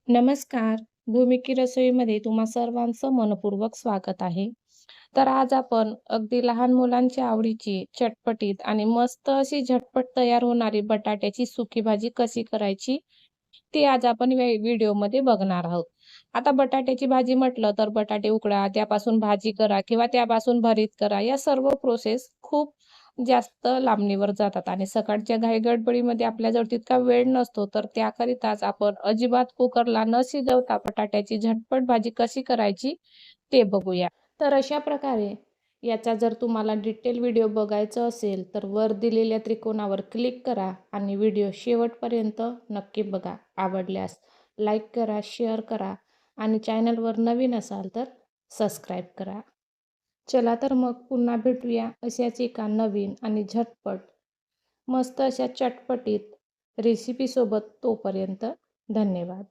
नमस्कार. भूमिकी रसोईमध्ये तुम्हा सर्वांचं मनःपूर्वक स्वागत आहे. तर आज आपण अगदी लहान मुलांच्या आवडीची, चटपटीत आणि मस्त अशी झटपट तयार होणारी बटाट्याची सुकी भाजी कशी करायची, ती आज आपण व्हिडिओमध्ये बघणार आहोत. आता बटाट्याची भाजी म्हटलं तर बटाटे उकडा, त्यापासून भाजी करा किंवा त्यापासून भरीत करा. या सर्व प्रोसेस खूप जास्त लांबणीवर जातात आणि सकाळच्या घाई-गडबडीमध्ये आपल्याजवळ तितका वेळ नसतो. तर त्याकरिताच आपण अजिबात कुकरला न शिजवता बटाट्याची झटपट भाजी कशी करायची ते बघूया. तर अशा प्रकारे याचा जर तुम्हाला डिटेल व्हिडिओ बघायचा असेल, तर वर दिलेल्या त्रिकोणावर क्लिक करा आणि व्हिडिओ शेवटपर्यंत नक्की बघा. आवडल्यास लाईक करा, शेअर करा आणि चॅनलवर नवीन असाल तर सबस्क्राईब करा. चला तर मग पुन्हा भेटूया अशाच एका नवीन आणि झटपट मस्त अशा चटपटीत रेसिपीसोबत. तोपर्यंत धन्यवाद.